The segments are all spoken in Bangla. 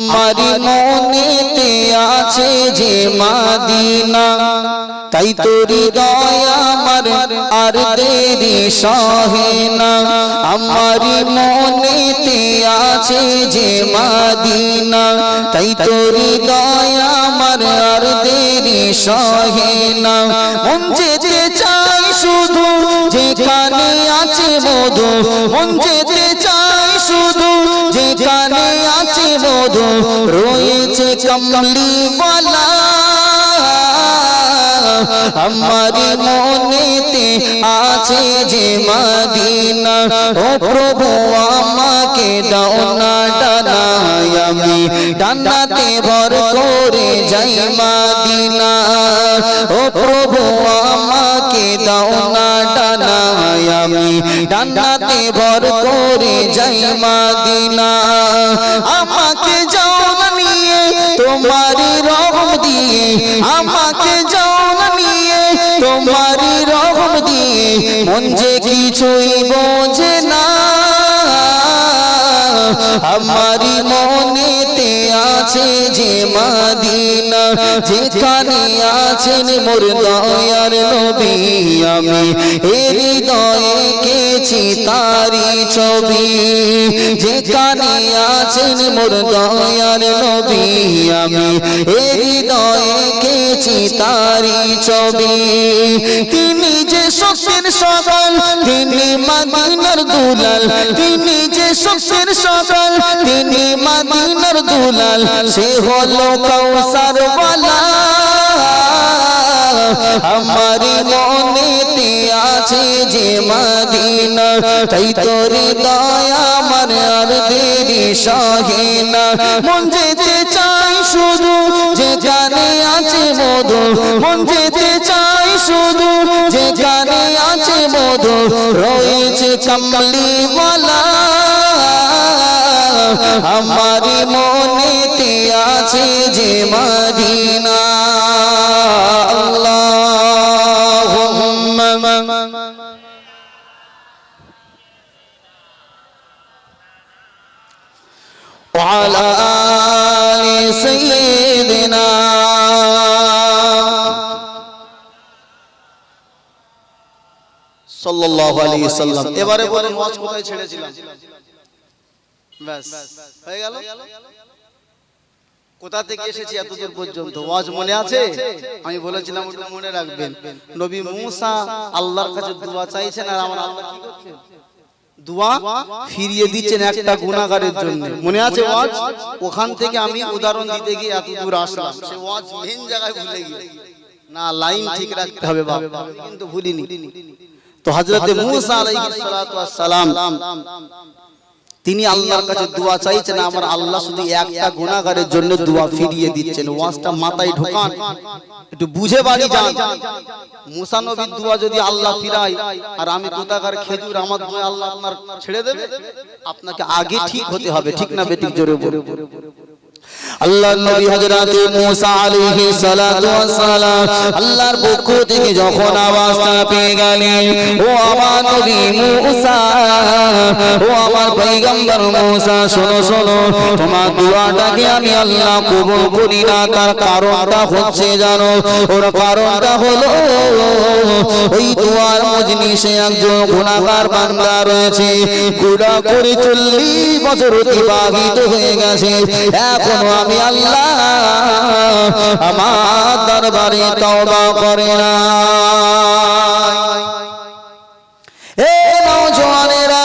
আমারি মনেতে আছে যে মদিনা তাই তোরি দয়া আমার আর দেরি সহে না আমারি মনেতে আছে যে মদিনা তাই তোরি দয়া আমার আর দেরি সহে না মন যেতে চাই শুধু যেখানে আছে মধু মন যেতে চাই শুধু যেখানে আছে মধু রয়েছে কমলিওয়ালা আমারি মনেতে আছে যে মদিনা ও প্রভু আমাকে দাও না ডানায় আমি ডানাতে ভর করে যাই মদিনা ও প্রভু আমাকে দাও না ডানায় আমি ডানাতে ভর করে যাই মদিনা আমাকে যাও না নিয়ে তোমারি রহম দিয়ে আমাকে যাও না নিয়ে তোমারি রহম দিয়ে মন যে কিছুই বোঝে না আমারি মনেতে আছে যে মদিনা যেখানে আছেন মোর দয়ার নবী আমি হৃদয়ে এঁকেছি তারি ছবি যেখানে আছেন মোর দয়ার নবী আমি হৃদয়ে এঁকেছি তারি ছবি তিনি যে সত্যের সকাল তিনি মদিনার দুলাল তিনি যে সত্যের সকাল তিনি মদিনার দুলাল সে হলো কাউসার ওয়ালা আমারি মনেতে আছে যে মদিনা তাই তোরি দয়া আমার আর দেরি সহে না মন যেতে চাই শুধু যেখানে আছে মধু মন যেতে চাই শুধু যেখানে আছে মধু রয়েছে কমলিওয়ালা আমারি মনেতে আছে যে মদিনা আল্লাহুম্মা ওয়া আলা আলি সাইয়্যিদিনা সাল্লাল্লাহু আলাইহি ওয়াসাল্লাম এবারে বলেন ওয়াজ কোথায় ছেড়েছিলাম ব্যাস হয়ে গেল কোথা থেকে এসেছি এতদূর পর্যন্ত ওয়াজ মনে আছে আমি বলেছিলাম ওটা মনে রাখবেন নবী মুসা আল্লাহর কাছে দোয়া চাইছেন আর আমার আল্লাহ কি করছেন দোয়া ফিরিয়ে দিচ্ছেন একটা গুনাহগারের জন্য মনে আছে ওয়াজ ওখান থেকে আমি উদাহরণ দিতে গিয়ে এতদূর আসলাম সে ওয়াজ মেন জায়গায় ভুলে গিয়ে না লাইন ঠিক রাখতে হবে বাবা কিন্তু ভুলিনি তো হযরতে মুসা আলাইহিস সালাতু ওয়াস সালাম তিনি আল্লাহর কাছে দোয়া চাইছেন আমার আল্লাহ শুধু একটা গুনাহগারের জন্য দোয়া ফিরিয়ে দিচ্ছেন ওয়াজটা মাথায় ঢোকান একটু বুঝে বাড়ি যান মুসা নবীর দোয়া যদি আল্লাহ ফিরায় আর আমি কোথাকার খেজুর আমার দোয়া আল্লাহ আপনার ছেড়ে দেবে আপনাকে আগে ঠিক হতে হবে ঠিক না বেটি জোরে বলে আল্লাহ নবী হযরত মুসা আলাইহিস সালাতু ওয়াস সালাম আল্লাহর পক্ষ থেকে যখন আওয়াজটা পেয়ে গেলেন ও আমার নবী মুসা ও আমার পয়গম্বর মুসা শোনো শোনো তোমার দোয়াটাকে আমি আল্লাহ কবুল করি না তার কারণটা হচ্ছে জানো ওর কারণটা হলো ওই দোয়ার মজলিসে একজন গুনাহগার বান্দা রয়েছে গুনাহ করে 40 বছর অতিবাহিত হয়ে গেছে এখনো আমি আল্লাহ আমার দরবারে তওবা করে না এ নওজওয়ানেরা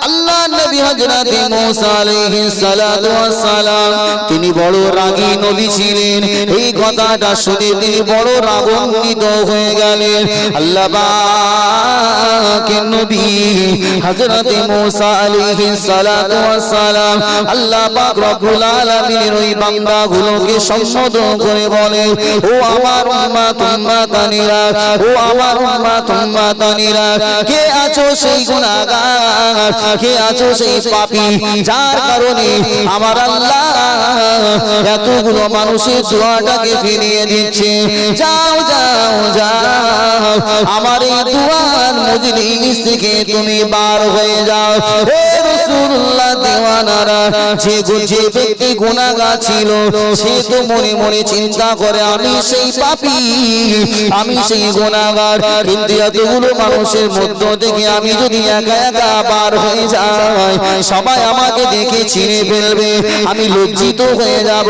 আল্লাহ নবী হযরত মুসা আলাইহিস সালাতু ওয়াস সালাম তিনি বড় রাগী নবী ছিলেন এই কথাটা শুনে তিনি বড় রাগান্বিত হয়ে গেলেন আল্লাহ পাকের নবী হযরত মুসা আলাইহিস সালাতু ওয়াস সালাম আল্লাহ পাক রব্বুল আলামিনের ওই বান্দাগুলোকে সম্বোধন করে বলে ও আমার উম্মতানিরা ও আমার উম্মতানিরা কে আছো সেই গুনাহগার কে আছো সেই পাপী যার কারণে আমার আল্লাহ এতগুলো মানুষের দোয়াটাকে ফিরিয়ে দিচ্ছে যাও যাও যাও আমার এই দোয়ার মজলিস থেকে তুমি বার হয়ে যাও হে রাসূলুল্লাহ দিওয়ানারা, যে ব্যক্তি গুনাহগার ছিল সে তো মনে মনে চিন্তা করে আমি সেই পাপী, আমি সেই গুনাহগার। কিন্তু এতগুলো মানুষের মধ্য থেকে আমি যদি একা একা বার হয়ে যাই, সবাই আমাকে দেখে চিনে ফেলবে, আমি লজ্জিত হয়ে যাব।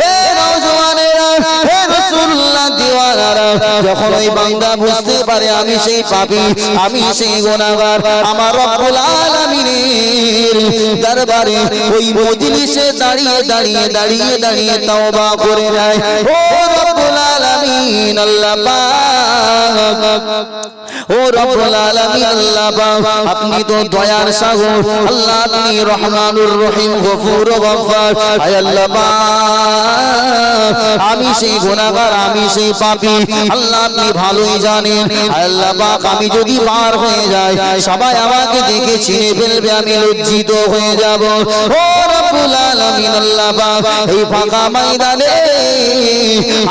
হে নওজওয়ানেরা, হে রাসূলুল্লাহ দিওয়ানারা, যখন ওই বান্দা বুঝতে পারে আমি সেই পাপী, আমি সেই গুনাহগার, আমার রব্বুল আলামিনের দরবারে ওই মজলিসে দাঁড়িয়ে দাঁড়িয়ে দাঁড়িয়ে দাঁড়িয়ে তওবা করে যায়। ও রব্বুল আলামিন আল্লাহ পাক, ও রব্বুল আলামিন আল্লাহ পাক, আপনি তো দয়ার সাগর, আল্লাহ আপনি রহমানুর রহিম, গফুর গফফার। আয় আল্লাহ পাক, আমি সেই গুনাহগার, আমি সেই পাপী, আল্লাহ আপনি ভালোই জানেন। আয় আল্লাহ পাক, আমি যদি পার হয়ে যাই সবাই আমাকে দেখে চিনে ফেলবে, আমি লজ্জিত হয়ে যাব। ও রব্বুল আলামিন আল্লাহ পাক, এই ফাঁকা ময়দানে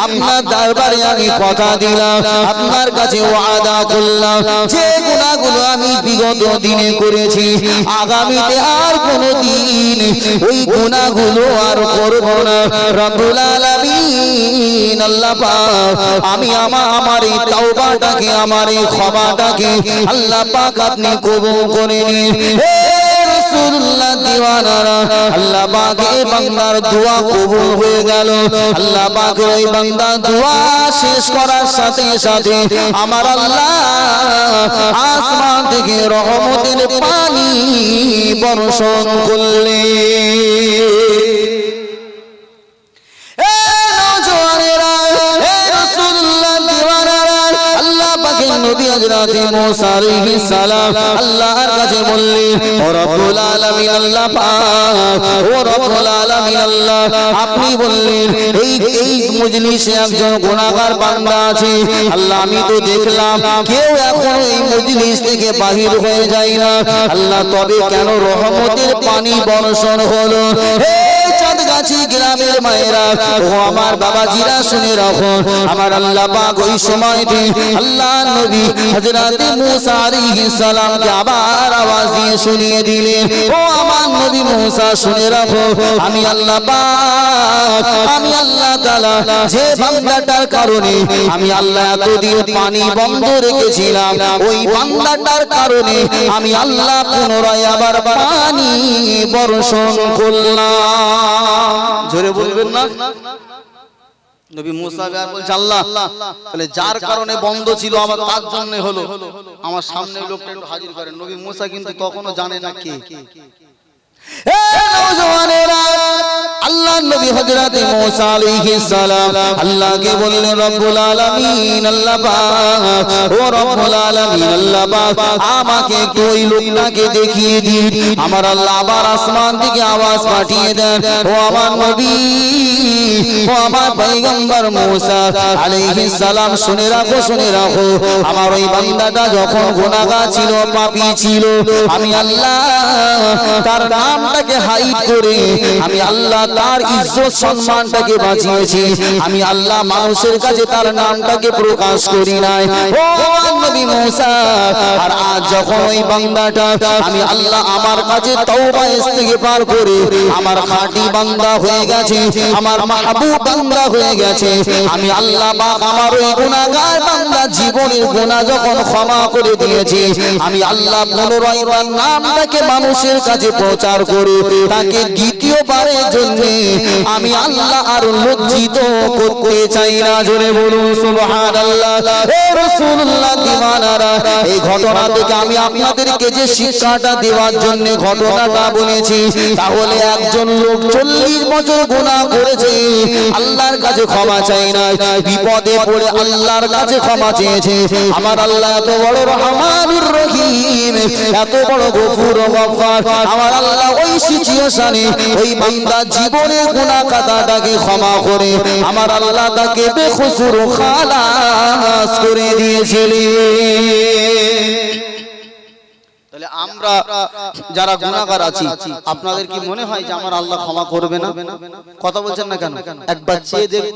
আপনার দরবারে আমি কথা দিলাম, আপনার কাছে ওয়াদা করলাম, যে গুনাহগুলো আমি বিগত দিনে করেছি আগামীতে আর কোনোদিন ওই গুনাহগুলো আর করব না। রব্বুল আলামিন আল্লাহ পাক, আমি আমার এই তওবাটাকে, আমার এই ক্ষমাটাকে আল্লাহ পাক আপনি কবুল করে নিন। হে রাসূলুল্লাহ দিওয়ানারা, আল্লাহ পাক এই বান্দার দোয়া কবুল হয়ে গেল। আল্লাহ পাক ওই বান্দার দোয়া শেষ করার সাথে সাথে আমার আল্লাহ আসমান থেকে রহমতের পানি বর্ষণ করলেন। নবী হযরত মুসা আলাইহিস সালাম আল্লাহর কাছে বললেন, ও রব্বুল আলামিন আল্লাহ পাক, ও রব্বুল আলামিন আল্লাহ, আপনি বললেন এই মজলিসে একজন গুনাহগার বান্দা আছে। আল্লাহ আমি তো দেখলাম কেউ এখন এই মজলিস থেকে বাহির হয়ে যায় না। আল্লাহ তবে কেন রহমতের পানি বর্ষণ হলো? হে চাঁদগাছি গ্রামের মায়েরা, ও আমার বাবাজিরা শুনে রাখো, আমার আল্লাহ পাক ওই সময়তে আল্লাহ নবী হযরত মুসা আলাইহিস সালামকে আবার আওয়াজ দিয়ে শুনিয়ে দিলেন, ও আমার নবী মুসা শুনে রাখো, আমি আল্লাহ পাক, আমি আল্লাহ তাআলা যে বান্দাটার কারণে আমি আল্লাহ এতদিন পানি বন্ধ রেখেছিলাম, ওই বান্দাটার কারণে আমি আল্লাহ পুনরায় আবার পানি বর্ষণ করলাম। জোরে বলবেন না? নবী মুসা বলছে আল্লাহ তাহলে যার কারণে বন্ধ ছিল আবার তার জন্য হলো, আমার সামনে লোকটা একটু হাজির করেন। নবী মুসা কিন্তু তখনো জানে না কে। আল্লাহ নবী হযরত মুসা আলাইহিস সালাম আল্লাহকে বললেন, রব্বুল আলামিন আল্লাহ পাক, ও রব্বুল আলামিন আল্লাহ পাক, আমাকে একটু ওই লোকটাকে দেখিয়ে দিন। আমার আল্লাহ আবার আসমান থেকে আওয়াজ পাঠিয়ে দেন, ও আমার নবী, ও আমার পয়গম্বর মুসা আলাইহিস সালাম শুনে রাখো, শুনে রাখো, আমার ওই বান্দাটা যখন গুনাহগার ছিল, পাপী ছিল, আমি আল্লাহ তার নামটাকে হাইড করে আমি আল্লাহ তার ইজ্জত সম্মানটাকে বাঁচিয়েছি, আমি আল্লাহ মানুষের কাছে তার নামটাকে প্রকাশ করি নাই। ও নবী মুসা, আর আজ যখন ওই বান্দাটা আমি আল্লাহ আমার কাছে তওবা ইস্তিগফার করে আমার খাঁটি বান্দা হয়ে গেছে, আমার মাহবুব বান্দা হয়ে গেছে, আমি আল্লাহ পাক আমার ওই গুনাহগার বান্দা জীবনের গুনাহ যখন ক্ষমা করে দিয়েছি, আমি আল্লাহ পুনরায় তার নামটাকে মানুষের কাছে প্রচার করে তাকে দ্বিতীয়বারের জন্য আমি আল্লাহ আর লজ্জিত করতে চাই না। জোরে বলুন সুবহানাল্লাহ। হে রাসূলুল্লাহ দিওয়ানারা, এই ঘটনা থেকে আমি আপনাদেরকে যে শিক্ষাটা দেওয়ার জন্য ঘটনাটা বলেছি, তাহলে একজন লোক 40 বছর গুনাহ করেছে, আল্লাহর কাছে ক্ষমা চাই না, বিপদে পড়ে আল্লাহর কাছে ক্ষমা চেয়েছে। আমার আল্লাহ এত বড় রহমানুর রহিম, এত বড় গফুর গফফার, আমার আল্লাহ ওই সিচুয়েশনে ওই বান্দা জীবনের গুনাহ কাটাটাকে ক্ষমা করে আমার আল্লাহ তাকে বেকসুর খালাস করে দিয়েছিলেন। তাহলে আমরা যারা গুনাহগার আছি, আপনাদের কি মনে হয় যে আমার আল্লাহ ক্ষমা করবে না? কথা বলছেন না কেন? একবার চেয়ে দেখুন,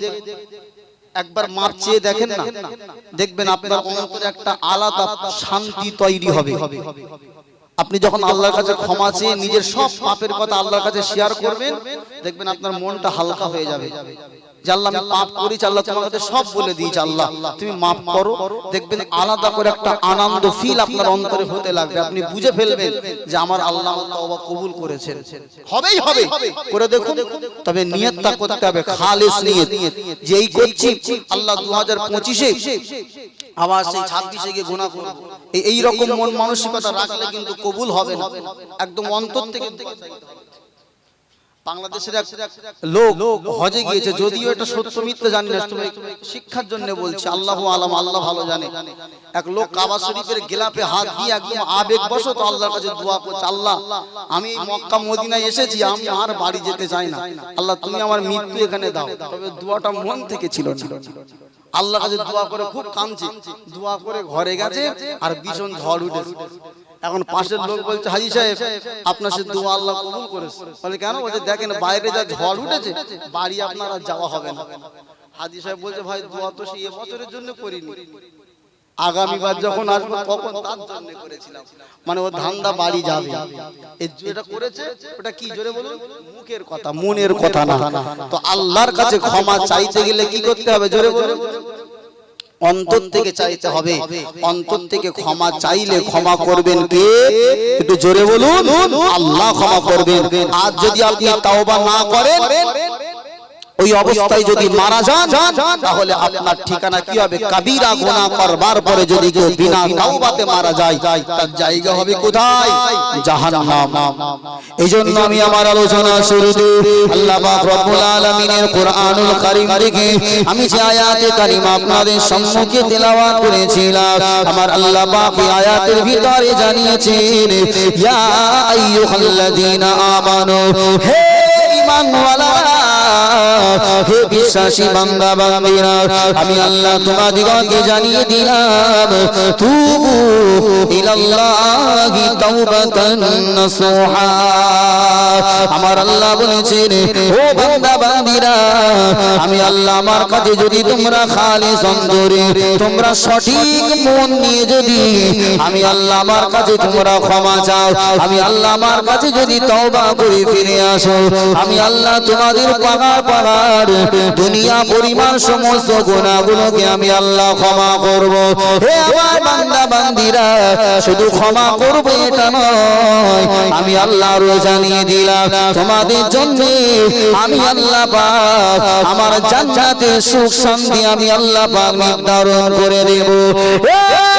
একবার মাপ চেয়ে দেখেন না, দেখবেন আপনার অন্তরে একটা আলাদা শান্তি তৈরি হবে। আপনি যখন আল্লাহর কাছে ক্ষমা চেয়ে নিজের সব পাপের কথা আল্লাহর কাছে শেয়ার করবেন, দেখবেন আপনার মনটা হালকা হয়ে যাবে। যে আল্লাহ আমি পাপ করেছি, আল্লাহ তোমার কাছে সব বলে দিয়েছি, আল্লাহ তুমি মাফ করো। দেখবেন আলাদা করে একটা আনন্দ ফিল আপনার অন্তরে হতে লাগবে। আপনি বুঝে ফেলবেন যে আমার আল্লাহ তওবা কবুল করেছেন। হবেই হবে, করে দেখুন। তবে নিয়তটা করতে হবে খালিস নিয়ত, যে এই করছি আল্লাহ 2025-এ আবার সেই 26-এ গিয়ে গুনাহ করব, এই রকম মন মানসিকতা রাখলে কিন্তু কবুল হবে না। একদম অন্তর থেকে। বাংলাদেশের এক লোক হজে গিয়েছে, যদিও এটা সত্য মিথ্যা জানি না, তবে শিক্ষার জন্য বলছি, আল্লাহু আলাম, আল্লাহ ভালো জানে। এক লোক কাবা শরীফের গিলাফে হাত দিয়ে একদম আবেগবশত আল্লাহর কাছে দোয়া করছে, আল্লাহ আমি মক্কা মদিনায় এসেছি, আমি আর বাড়ি যেতে চাই না, আল্লাহ তুমি আমার মৃত্যু এখানে দাও। তবে দোয়াটা মন থেকে ছিল না। আল্লাহর কাছে দোয়া করে খুব কাঁদছে, দোয়া করে ঘরে গেছে আর ভীষণ ঝড় উঠেছে। এখন পাশের লোক বলছে, হাজী সাহেব আপনার সে দোয়া আল্লাহ কবুল করেছে। বলে কেন? বলছে দেখেন বাইরে যা ঝড় উঠেছে, বাড়ি আপনার আর যাওয়া হবে না। হাজী সাহেব বলছে, ভাই দোয়া তো সেই বছরের জন্য করিনি, আগামীবার যখন আসবো তখন তার জন্য করেছিলাম। মানে ও ধান্দা বাড়ি যাবে, এই যেটা করেছে ওটা কি জোরে বলুন, মুখের কথা, মনের কথা না। তো আল্লাহর কাছে ক্ষমা চাইতে গেলে কি করতে হবে জোরে বলুন? অন্তর থেকে চাইতে হবে। অন্তর থেকে ক্ষমা চাইলে ক্ষমা করবেন কে? একটু জোরে বলুন, আল্লাহ ক্ষমা করবেন। আর যদি আপনি তাওবা না করেন, ওই অবস্থায় যদি মারা যান, তাহলে আপনার ঠিকানা কি হবে? কাবীরা গুনাহ করবার পরে যদি কেউ বিনা তাওবাতে মারা যায়, তার জায়গা হবে কোথায়? জাহান্নাম। এইজন্য আমি আমার আলোচনা শুরুতে আল্লাহ পাক রব্বুল আলামিনের কুরআনুল কারীম থেকে আমি যে আয়াতে কারিমা আপনাদের সম্মুখে তেলাওয়াত করেছিলাম, আমার আল্লাহ পাক এই আয়াতের ভিতরে জানিয়েছেন, ইয়া আইয়ুহাল্লাযীনা আমানু, হে ঈমানওয়ালারা, হে বিশ্বাসী বান্দা বান্দীরা, আমি আল্লাহ তোমাদিগকে জানিয়ে দিলাম, তুবু ইলাল্লাহি তাওবাতান নাসুহা। আমার আল্লাহ বলেছেন, ও বান্দা বান্দীরা, আমি আল্লাহ আমার কাছে যদি তোমরা খালিস অন্তরে, তোমরা সঠিক মন নিয়ে যদি আমি আল্লাহ আমার কাছে তোমরা ক্ষমা চাও, আমি আল্লাহ আমার কাছে যদি তওবা করে ফিরে আসো, আমি আল্লাহ তোমাদের পাহাড় পাহাড় দুনিয়া পরিমাণ সমস্ত গুনাহগুলোকে আমি আল্লাহ ক্ষমা করব। হে আমার বান্দা বান্দীরা, শুধু ক্ষমা করব এটা নয়, আমি আল্লাহ আরো জানিয়ে দিলাম, তোমাদের জন্য আমি আল্লাহ পাক আমার জান্নাতের সুখ শান্তি আমি আল্লাহ পাক নির্ধারণ করে দেব। হে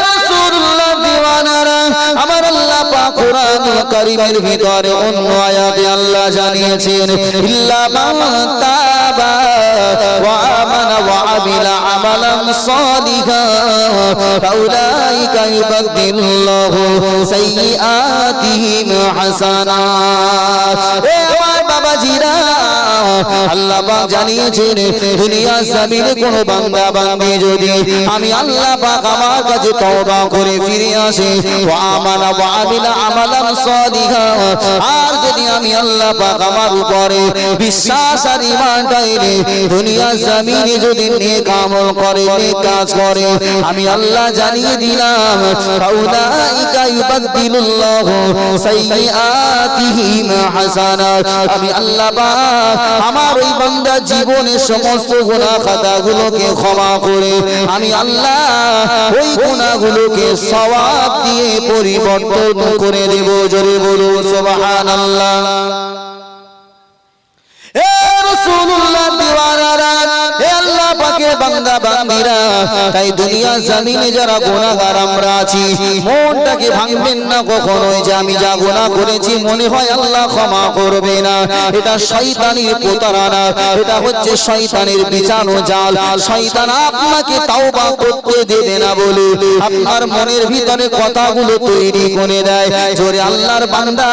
রাসূলুল্লাহ দিওয়ানারা, আমার আল্লাহ পাক কুরআনুল কারীমের ভিতরে অন্য আয়াতে আল্লাহ জানিয়েছেন, ইল্লা মান তাবা ওয়া আমানা ওয়া আমিলা আমালান সালিহান ফাউলাইকা ইউবাদদিলুল্লাহু সাইয়্যাতিহিম হাসানাত। হে আমার বাবাজিরা, আল্লাহ পাক জানিয়েছেন, দুনিয়া জমিনে কোন বান্দা বান্দী যদি আমি আল্লাহ পাক আমার কাছে তওবা করে ফিরে আসে, ওয়া আমানা ওয়া আমিলা আমালান সালিহান, আর যদি আমি আল্লাহ পাক আমার উপরে বিশ্বাস আর ঈমান রাখে দুনিয়া জমিনে যদি নেক আমল করে, নেক কাজ করে, আমি আল্লাহ জানিয়ে দিলাম, ফাউলাইকা ইউবাদদিলুল্লাহু সাইয়্যাতিহিম হাসানাত। আমি আল্লাহ পাক আমার ওই বান্দার জীবনের সমস্ত গুনাহ খাতাগুলোকে ক্ষমা করে আমি আল্লাহ ওই গুনাহগুলোকে সওয়াব দিয়ে পরিবর্তন করে দেব। জোরে বলুন সুবহানাল্লাহ। হে রাসূলুল্লাহ দিওয়ানারা, হে আল্লাহ পাকের বান্দা বান্দীরা, তাই দুনিয়া জমিনে যারা গুনাহগার আমরা আছি, মনটাকে ভাঙবেন না কখনোই যে আমি যা গুনাহ করেছি মনে হয় আল্লাহ ক্ষমা করবে না। এটা শয়তানের প্রতারণা, এটা হচ্ছে শয়তানের বিছানো জাল। শয়তান আপনাকে তাওবা করতে দেবে না বলে আপনার মনের ভিতরে কথাগুলো তৈরি করে দেয়, জোরে আল্লাহর বান্দা,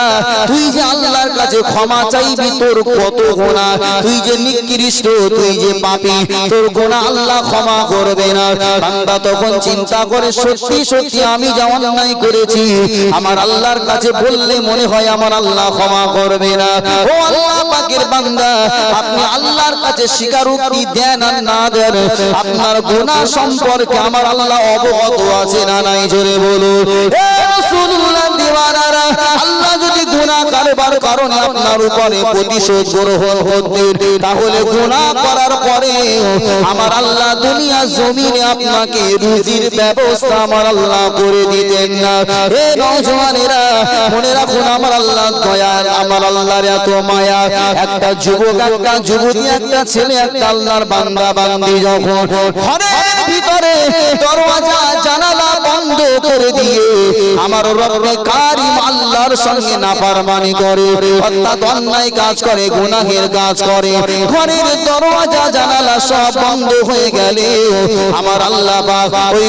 তুই যে আল্লাহর কাছে ক্ষমা চাইবি, তোর কত গুনাহ, তুই যে নিকৃষ্ট, তুই যে পাপী, তোর গুনাহ আল্লাহ ক্ষমা করবে না। বান্দা তখন চিন্তা করে, সত্যি সত্যি আমি যা অন্যায় করেছি আমার আল্লাহর কাছে বললে মনে হয় আমার আল্লাহ ক্ষমা করবে না। ও আল্লাহ পাকের বান্দা, আপনি আল্লাহর কাছে স্বীকারোক্তি দেন আর না দেন, আপনার গুনাহ সম্পর্কে আমার আল্লাহ অবগত আছে না নাই? জোরে বলুন। রাসূলুল্লাহ দিওয়ানারা, আল্লাহ যদি গুনাহ করবার কারণে আপনার উপরে প্রতিশোধ গ্রহণ করতেন, তাহলে গুনাহ করার পরে আমার আল্লাহ দুনিয়া জমিনে আপনাকে রুজির ব্যবস্থা আমার আল্লাহ করে দিতেন না। হে নওজওয়ানেরা, মনে রাখুন আমার আল্লাহ দয়াল, আমার আল্লাহর এত মায়া। একটা যুবক, একটা যুবতী, একটা ছেলে, একটা আল্লাহর বান্দা বান্দি যখন ঘরের ভিতরে দরওয়াজা জানালা বন্ধ করে দিয়ে আমার রব্বে কারীম আল্লাহর সঙ্গে নাফরমানি করে, অর্থাৎ অন্যায় কাজ করে, গুনাহের কাজ করে, ঘরের দরওয়াজা জানালা সব বন্ধ হয়ে গেলে আমার আল্লাহ পাক ওই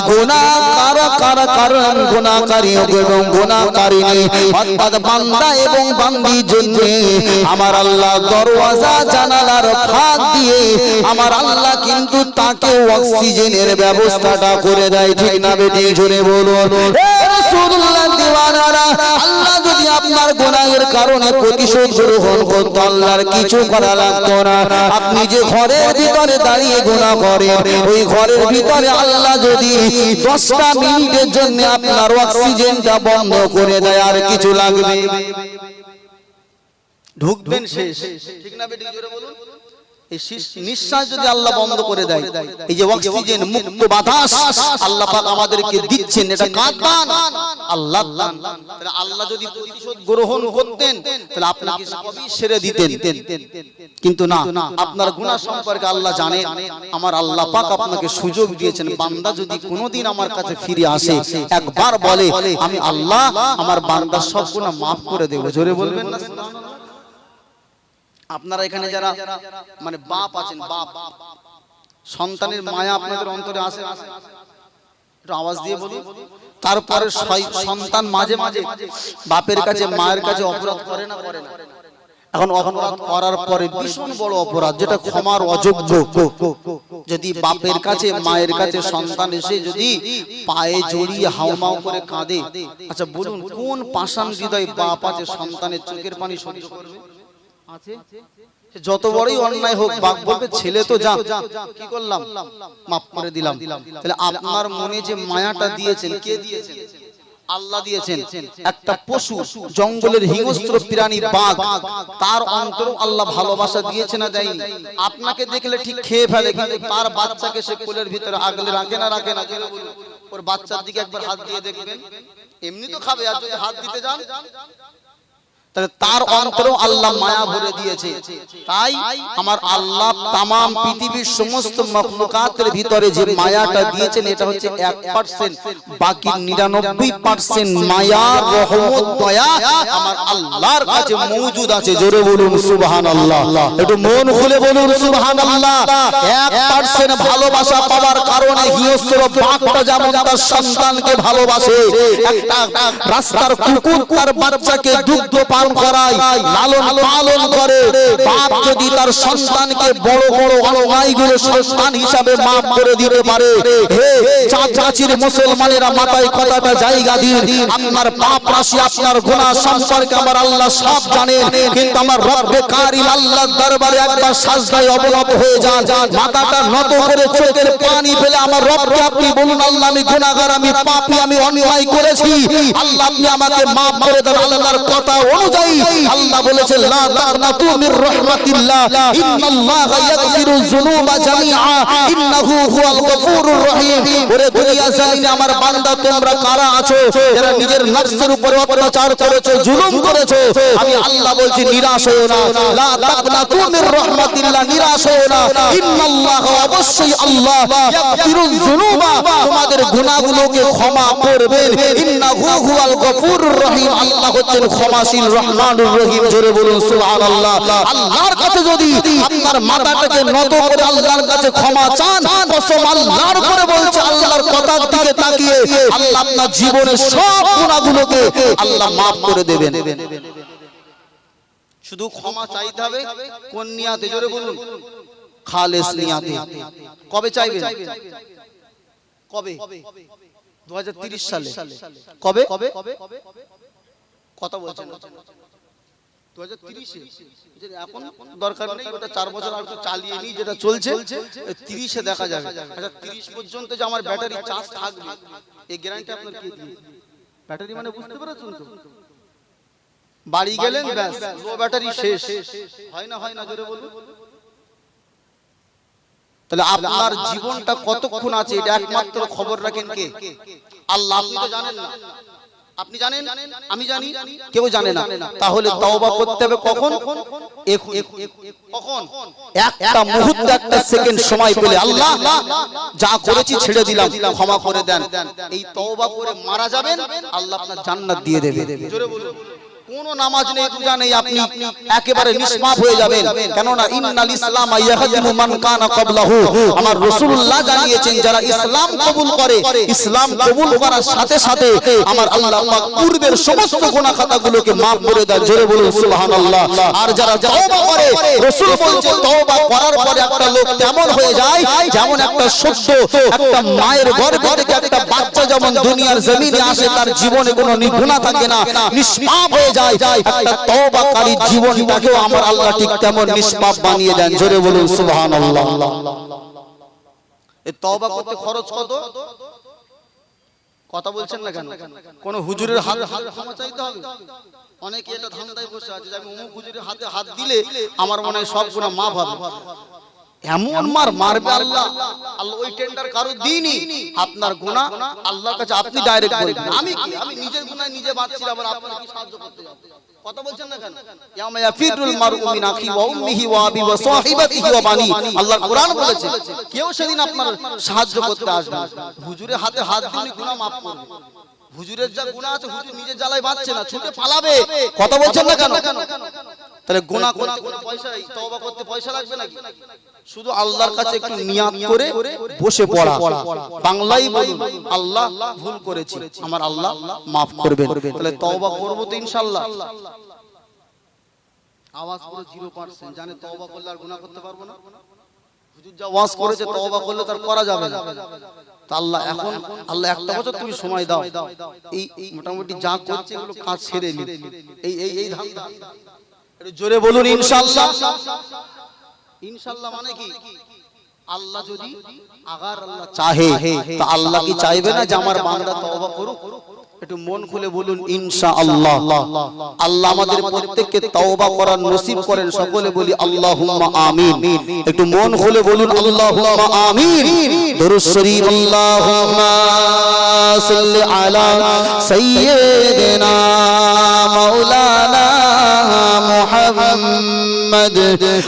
গুনাহকারী এবং গুনাহকারিনী অর্থাৎ বান্দা এবং বান্দির জন্য আমার আল্লাহ দরওয়াজা জানালার ফাঁক দিয়ে আমার আল্লাহ কিন্তু তাকে অক্সিজেনের ব্যবস্থাটা করে দেয়। ঠিক না বেটি? জোরে বলুন। হে রাসূলুল্লাহ দিওয়ানারা, আল্লাহ যদি আপনার গুনাহের কারণে প্রতিশোধ গ্রহণ করত, আল্লাহর কিছু করা লাগতো না। আপনি যে ঘরের ভিতরে দাঁড়িয়ে গুনাহ করেন, ওই ঘরের ভিতরে আল্লাহ যদি 10টা মিনিটের জন্য আপনার অক্সিজেনটা বন্ধ করে দেয়, আর কিছু লাগবে? ঢুকবেন শেষ। ঠিক না বেটি? জোরে বলুন। এই নিঃশ্বাস যদি আল্লাহ বন্ধ করে দেয়, এই যে অক্সিজেন মুক্ত বাতাস আল্লাহ পাক আমাদেরকে দিচ্ছেন, এটা কার দান? আল্লাহর দান। তাহলে আল্লাহ যদি প্রতিশোধ গ্রহণ করতেন, তাহলে আপনাকে সবই ছেড়ে দিতেন। কিন্তু না, আপনার গুনাহ সম্পর্কে আল্লাহ জানেন। আমার আল্লাহ পাক আপনাকে সুযোগ দিয়েছেন, বান্দা যদি কোনোদিন আমার কাছে ফিরে আসে, একবার বলে আমি আল্লাহ আমার বান্দার সব গুনাহ মাফ করে দেব। জোরে বলবেন না সুবহানাল্লাহ? আপনারা এখানে যারা মানে বাপ আছেন, বাপ, সন্তানের মায়া আপনাদের অন্তরে আসে? একটু আওয়াজ দিয়ে বলুন। তারপরে সন্তান মাঝে মাঝে বাপের কাছে, মায়ের কাছে অপরাধ করে না? করে না? এখন অপরাধ করার পরে ভীষণ বড় অপরাধ, যেটা ক্ষমার অযোগ্য। যদি বাপের কাছে, মায়ের কাছে সন্তান এসে যদি পায়ে জড়িয়ে হাউমাউ করে কাঁদে, আচ্ছা বলুন কোন পাষাণ হৃদয় বাপ আছে সন্তানের চোখের পানি সহ্য করবে? আছে? যত বড়ই অন্যায় হোক, বাপ বলবে ছেলে তো যা, কি করলাম, মাফ করে দিলাম। তাহলে আপনার মনে যে মায়াটা দিয়েছেন, কে দিয়েছেন? আল্লাহ দিয়েছেন। একটা পশু, জঙ্গলের হিংস্র প্রাণী বাঘ, তার অন্তরে আল্লাহ ভালোবাসা দিয়েছে না দেয়নি? আপনাকে দেখলে ঠিক খেয়ে ফেলে, কিন্তু তার বাচ্চাকে সে কোলের ভিতরে আগলে রাখে না? রাখে না? ওর বাচ্চার দিকে একবার হাত দিয়ে দেখবেন, এমনি তো খাবে, আর যদি হাত দিতে যান তাহলে তার অন্তরেও আল্লাহ মায়া ভরে দিয়েছে। তাই আমার আল্লাহ তামাম পৃথিবীর সমস্ত মাখলুকাতের ভিতরে যে মায়াটা দিয়েছেন, এটা হচ্ছে 1%, বাকি 99% মায়া, রহমত, দয়া আমার আল্লাহর কাছে মওজুদ আছে। জোরে বলুন সুবহানাল্লাহ। একটু মন খুলে বলুন সুবহানাল্লাহ। 1% ভালোবাসা পাওয়ার কারণে হিংস্র বাঘটা যেমন তার সন্তানকে ভালোবাসে, একটা রাস্তার কুকুর তার বাচ্চাকে দুগ্ধ পান করায়, লালন পালন করে, বাপ যদি তার সন্তানকে বড় বড় অন্যায়গুলো সন্তান হিসাবে মাফ করে দিতে পারে, হে চাচির মুসলমানেরা মাথায় কথাটা জায়গা দিন। আপনার পাপ রাশি, আপনার গুনাহ সম্পর্কে আমার আল্লাহ সব জানেন, কিন্তু আমার রব্বে কারীম আল্লাহর দরবারে একবার সাজদায় অবনত হয়ে যান, মাথাটা নত করে চোখের পানি ফেলে আমার রবকে আপনি বলুন, আল্লাহ আমি গুনাহগার, আমি পাপী, আমি অন্যায় করেছি, আল্লাহ আপনি আমাকে মাফ করে দেন। আল্লাহর কথা অনুযায়ী আল্লাহ বলেছেন, লা তাকনাতু মির রাহমাতিল্লাহ, ইন্নাল্লাহা ইয়াগফিরুয যুনুবা জামিআ, ইন্নাহু হুয়াল গফুরুর রহিম। ওরে দুনিয়া জালিনে আমার বান্দা, তোমরা কারা আছো যারা নিজের নফসের উপরে অত্যাচার করেছো, জুলুম করেছো? আমি আল্লাহ বলছি নিরাশ হয়ো না, লা তাকনাতু মির রাহমাতিল্লাহ, নিরাশ হয়ো না। ইন্নাল্লাহা, অবশ্যই আল্লাহ, ইয়াগফিরুয যুনুবা, তোমাদের গুনাহগুলোকে ক্ষমা করবেন। ইন্নাহু হুয়াল গফুরুর রহিম, আল্লাহ হচ্ছেন ক্ষমাশীল, রহমানুর রহিম। জোরে বলুন সুবহানাল্লাহ। আল্লাহর কাছে যদি আপনার মাথাটাকে নত করে আল্লাহর কাছে ক্ষমা চান, কসম আল্লাহর করে বলছে, আল্লাহর কথার দিকে তাকিয়ে আল্লাহ আপনার জীবনের সব গুনাহগুলোকে আল্লাহ মাফ করে দেবেন। শুধু ক্ষমা চাইতে হবে, কোন নিয়াতে? জোরে বলুন, খালেস নিয়াতে। কবে চাইবেন? কবে? 2030 সালে। কবে? কথা বলছেন 2030-এ? এখন দরকার নেই, ওটা 4 বছর আর তো চালিয়ে নি, যেটা চলছে 30-এ দেখা যাবে। আচ্ছা 30 পর্যন্ত যে আমার ব্যাটারি চার্জ থাকবে, এই গ্যারান্টি আপনার কে দিয়েছে? ব্যাটারি মানে বুঝতে পেরেছেন তো? বাড়ি গেলেন ব্যাস লো ব্যাটারি শেষ। হয় না জোরে বলুন। তাহলে আপনার জীবনটা কতক্ষণ আছে এটা একমাত্র খবর রাখেন কে? আল্লাহ। আপনি তো জানেন না, আপনি জানেন, আমি জানি, কেউ জানে না। তাহলে তওবা করতে হবে কখন? কখন? একটা মুহূর্ত, একটা সেকেন্ড সময় পেলে আল্লাহ যা করেছি ছেড়ে দিলাম, ক্ষমা করে দেন, এই তওবা করে মারা যাবেন, আল্লাহ আপনার জান্নাত দিয়ে দেবে। জোরে বলুন। কোন নামাজ নেই, পূজা নেই, আপনি একেবারে নিষ্পাপ হয়ে যাবেন। কেননা ইন্নাল ইসলাম ইয়াহদিমু মান কানা ক্বাবলাহু, আমার রাসূলুল্লাহ জানিয়েছেন যারা ইসলাম কবুল করে, ইসলাম কবুল করার সাথে সাথে আমার আল্লাহ পাক পূর্বের সমস্ত গুনাহ খাতাগুলোকে maaf করে দেয়। জোরে বলুন সুবহানাল্লাহ। আর যারা তওবা করে, রাসূল বলছে তওবা করার পরে একটা লোক তেমন হয়ে যায় যেমন একটা সত্য একটা মায়ের গর্ভ থেকে একটা বাচ্চা যেমন দুনিয়ার জমিনে আসে, তার জীবনে কোনো গুনাহ থাকে না, নিষ্পাপ হয়ে যায়। একটা তওবাকারী জীবনটাকেও আমার আল্লাহ ঠিক তেমন নিষ্পাপ বানিয়ে দেন। জোরে বলুন সুবহানাল্লাহ। এই তওবা করতে খরচ কত? কথা বলছেন না কেন? কোন হুজুরের হাত ক্ষমা চাইতে হবে? অনেকে এটা ধান্দায় বসে আছে যে আমি অমুক হুজুরের হাতে হাত দিলে আমার মনে হয় সব গুনাহ maaf হবে। এমন মারবে আল্লাহ, আল্লাহ ওই টেন্ডার কারো দিইনি। আপনার গুনাহ আল্লাহর কাছে আপনি ডাইরেক্ট বলবেন। আমি কি, আমি নিজের গুনাহ নিজে বাঁচছি, আবার আপনাকে কি সাহায্য করতে যাব? কথা বলছেন না কেন? ইয়ামা ইয়াফিরুল মারউ মিন আখি ওয়া উম্মিহি ওয়া আবি ওয়া সাহিবাতিহি ওয়া বানি, আল্লাহর কোরআন বলেছে কেউ সেদিন আপনার সাহায্য করতে আসবে না। হুজুরের হাতে হাত দিয়ে গুনাহ maaf করবে। হুজুরের যা গুনাহ আছে, হুজুর নিজের জ্বালায় বাঁচছে না, ছুটে পালাবে। কথা বলছেন না কেন? তাহলে গুনাহ করতে কোনো পয়সা, তওবা করতে পয়সা লাগবে নাকি? শুধু আল্লাহর কাছে একটু নিয়াত করে বসে পড়া, বাংলায় বলুন আল্লাহ ভুল করেছি, আমার আল্লাহ maaf করবেন। তাহলে তওবা করব তো ইনশাআল্লাহ। আওয়াজ পুরো 0% জানে তওবা করলে আর গুনাহ করতে পারবো না। হুজুর যা ওয়াজ করেছে তওবা করলে তার করা যাবে না। তা আল্লাহ এখন আল্লাহ একটা বছর তুমি সময় দাও, এই মোটামুটি যা করছে এগুলো কাজ ছেড়ে নি, এই ধান্দা। একটু জোরে বলুন ইনশাআল্লাহ। ইনশাআল্লাহ মানে কি? আল্লাহ যদি আগার আল্লাহ চাহে, তা আল্লাহ কি চাইবে না যে আমার বান্দা তওবা করুক? একটু মন খুলে বলুন ইনশাআল্লাহ। আল্লাহ আমাদের প্রত্যেককে তওবা করার নসিব করেন, সকলে বলি আল্লাহুম্মা আমিন। একটু মন খুলে বলুন আল্লাহুম্মা আমিন। দরুদ শরীফ আল্লাহুম্মা সাল্লি আলা সাইয়্যিদিনা মাওলানা মুহাম্মদ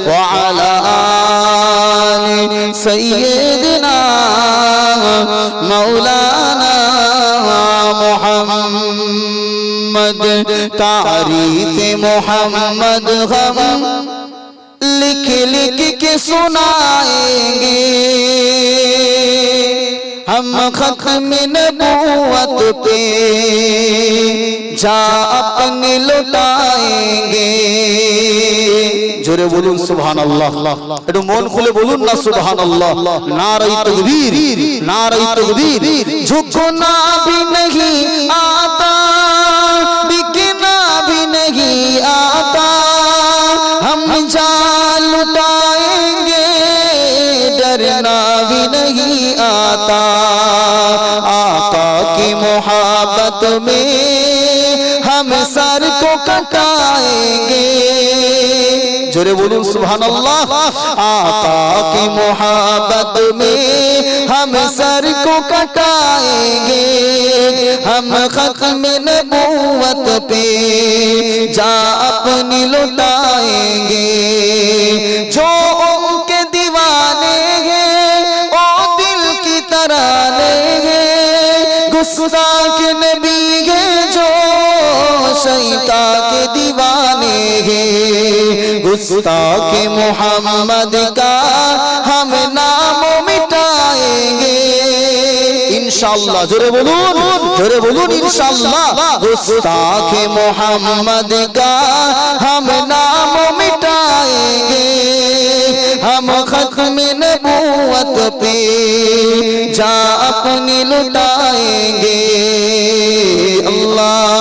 ওয়া আলা আলি সাইয়্যিদিনা মাওলানা मोहम्मद। तारीफ मोहम्मद हम लिख लिख के सुनाएंगे, हम खत्म नबूवत पे जा अपने लुटाएंगे। জোরে বলুন সুবহানাল্লাহ। একটু মন খুলে বলুন না সুবহানাল্লাহ। নারে তাকবীর, নারে তাকবীর। झुकना भी नहीं आता, बिकना भी नहीं आता, हम जान लुटाएंगे, डरना भी नहीं आता। आका की मोहब्बत में हम सर को कटाएंगे। जोरे बोलूं सुभानअल्लाह। आका की मोहब्बत में हम सर को कटाएंगे, हम खत्म नबूवत पे जा अपनी लुटाएंगे। जो उनके दीवाने हैं ओ दिल की तराने हैं, गुस्ताख नबी है जो शैतान के दीवाने हैं। गुस्ताख मोहम्मद का हम नाम मिटाएंगे इंशाअल्लाह। जोरे बोलून इंशाअल्लाह। गुस्ताख मोहम्मद का हम नाम मिटाएंगे, हम खत्म नबूवत पे जा अपनी लुटाएंगे। अल्लाह